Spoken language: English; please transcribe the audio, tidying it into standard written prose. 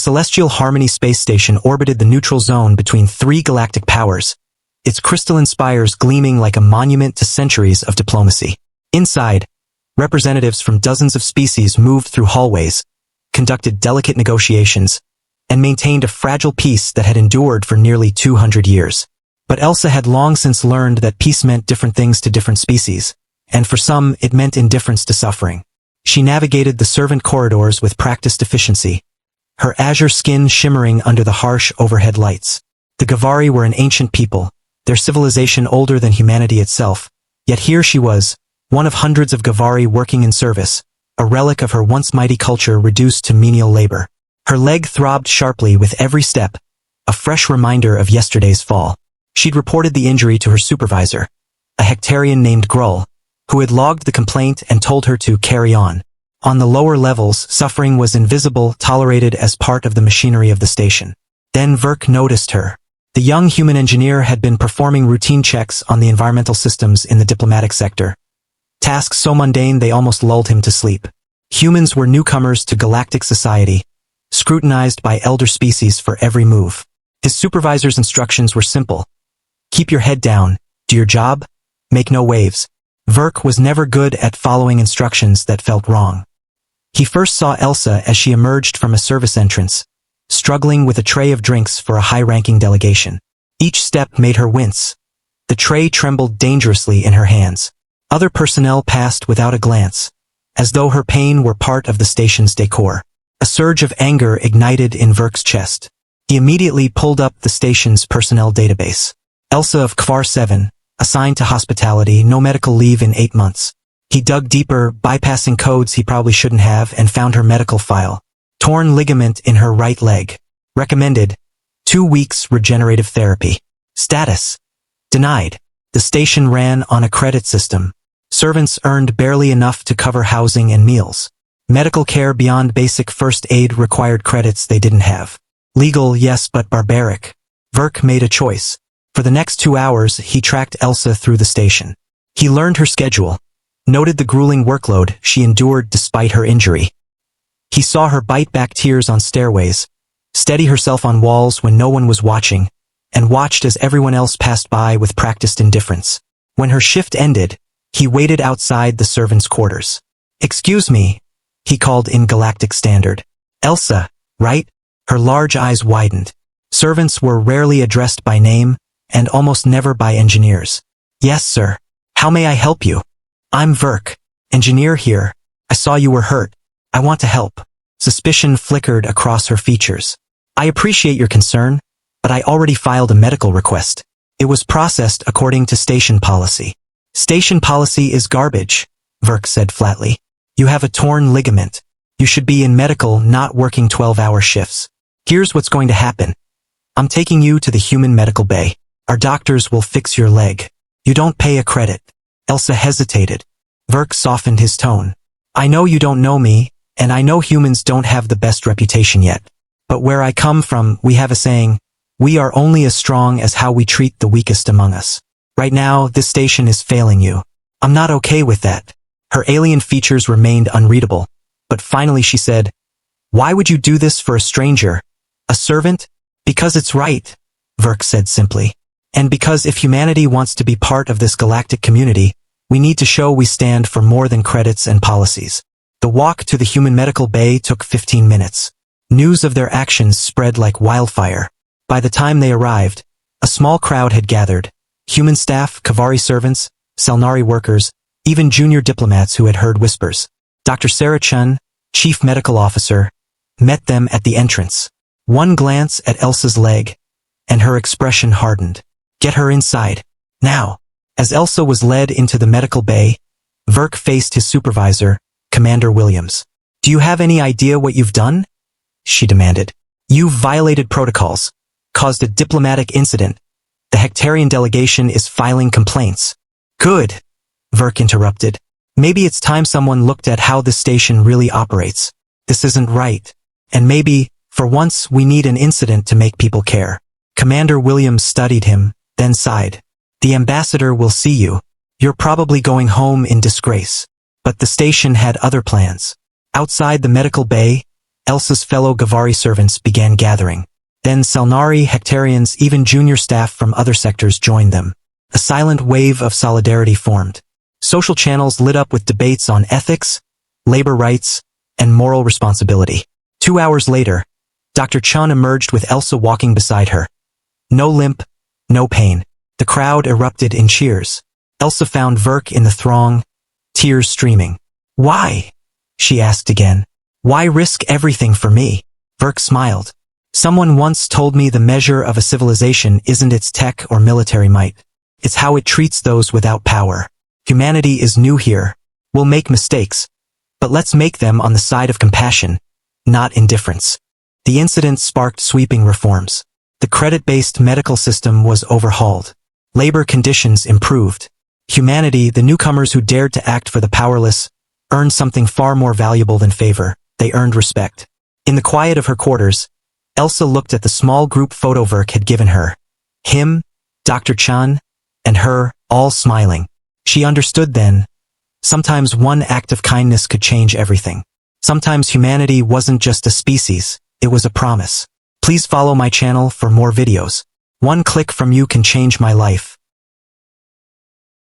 Celestial Harmony space station orbited the neutral zone between three galactic powers, its crystalline spires gleaming like a monument to centuries of diplomacy. Inside, representatives from dozens of species moved through hallways, conducted delicate negotiations, and maintained a fragile peace that had endured for nearly 200 years. But Elsa had long since learned that peace meant different things to different species, and for some it meant indifference to suffering. She navigated the servant corridors with practiced efficiency, her azure skin shimmering under the harsh overhead lights. The Gavari were an ancient people, their civilization older than humanity itself, yet here she was, one of hundreds of Gavari working in service, a relic of her once mighty culture reduced to menial labor. Her leg throbbed sharply with every step, a fresh reminder of yesterday's fall. She'd reported the injury to her supervisor, a Hectarian named Grull, who had logged the complaint and told her to carry on. On the lower levels, suffering was invisible, tolerated as part of the machinery of the station. Then Verk noticed her. The young human engineer had been performing routine checks on the environmental systems in the diplomatic sector. Tasks so mundane they almost lulled him to sleep. Humans were newcomers to galactic society, scrutinized by elder species for every move. His supervisor's instructions were simple. Keep your head down, do your job, make no waves. Verk was never good at following instructions that felt wrong. He first saw Elsa as she emerged from a service entrance, struggling with a tray of drinks for a high-ranking delegation. Each step made her wince. The tray trembled dangerously in her hands. Other personnel passed without a glance, as though her pain were part of the station's decor. A surge of anger ignited in Verk's chest. He immediately pulled up the station's personnel database. Elsa of Gavari 7, assigned to hospitality, no medical leave in 8 months. He dug deeper, bypassing codes he probably shouldn't have, and found her medical file. Torn ligament in her right leg. Recommended 2 weeks regenerative therapy. Status denied. The station ran on a credit system. Servants earned barely enough to cover housing and meals. Medical care beyond basic first aid required credits they didn't have. Legal, yes, but barbaric. Verk made a choice. For the next 2 hours, he tracked Elsa through the station. He learned her schedule, noted the grueling workload she endured despite her injury. He saw her bite back tears on stairways, steady herself on walls when no one was watching, and watched as everyone else passed by with practiced indifference. When her shift ended, he waited outside the servants' quarters. "Excuse me," he called in Galactic standard. "Elsa, right?" Her large eyes widened. Servants were rarely addressed by name, and almost never by engineers. "Yes, sir. How may I help you?" "I'm Verk, engineer here. I saw you were hurt. I want to help." Suspicion flickered across her features. "I appreciate your concern, but I already filed a medical request. It was processed according to station policy." "Station policy is garbage," Verk said flatly. "You have a torn ligament. You should be in medical, not working 12-hour shifts. Here's what's going to happen. I'm taking you to the human medical bay. Our doctors will fix your leg. You don't pay a credit." Elsa hesitated. Verk softened his tone. "I know you don't know me, and I know humans don't have the best reputation yet. But where I come from, we have a saying, we are only as strong as how we treat the weakest among us. Right now, this station is failing you. I'm not okay with that." Her alien features remained unreadable, but finally she said, "Why would you do this for a stranger? A servant?" "Because it's right," Verk said simply. "And because if humanity wants to be part of this galactic community, we need to show we stand for more than credits and policies." The walk to the human medical bay took 15 minutes. News of their actions spread like wildfire. By the time they arrived, a small crowd had gathered. Human staff, Gavari servants, Selnari workers, even junior diplomats who had heard whispers. Dr. Sarah Chen, chief medical officer, met them at the entrance. One glance at Elsa's leg, and her expression hardened. "Get her inside. Now." As Elsa was led into the medical bay, Verk faced his supervisor, Commander Williams. "Do you have any idea what you've done?" she demanded. "You've violated protocols, caused a diplomatic incident. The Hectarian delegation is filing complaints." "Good," Verk interrupted. "Maybe it's time someone looked at how this station really operates. This isn't right. And maybe, for once, we need an incident to make people care." Commander Williams studied him, then sighed. "The ambassador will see you. You're probably going home in disgrace." But the station had other plans. Outside the medical bay, Elsa's fellow Gavari servants began gathering. Then Selnari, Hectarians, even junior staff from other sectors joined them. A silent wave of solidarity formed. Social channels lit up with debates on ethics, labor rights, and moral responsibility. 2 hours later, Dr. Chen emerged with Elsa walking beside her. No limp, no pain. The crowd erupted in cheers. Elsa found Verk in the throng, tears streaming. "Why?" she asked again. "Why risk everything for me?" Verk smiled. "Someone once told me the measure of a civilization isn't its tech or military might. It's how it treats those without power. Humanity is new here. We'll make mistakes, but let's make them on the side of compassion, not indifference." The incident sparked sweeping reforms. The credit-based medical system was overhauled. Labor conditions improved. Humanity, the newcomers who dared to act for the powerless, earned something far more valuable than favor. They earned respect. In the quiet of her quarters, Elsa looked at the small group photo Verk had given her. Him, Dr. Chen, and her, all smiling. She understood then, sometimes one act of kindness could change everything. Sometimes humanity wasn't just a species, it was a promise. Please follow my channel for more videos. One click from you can change my life.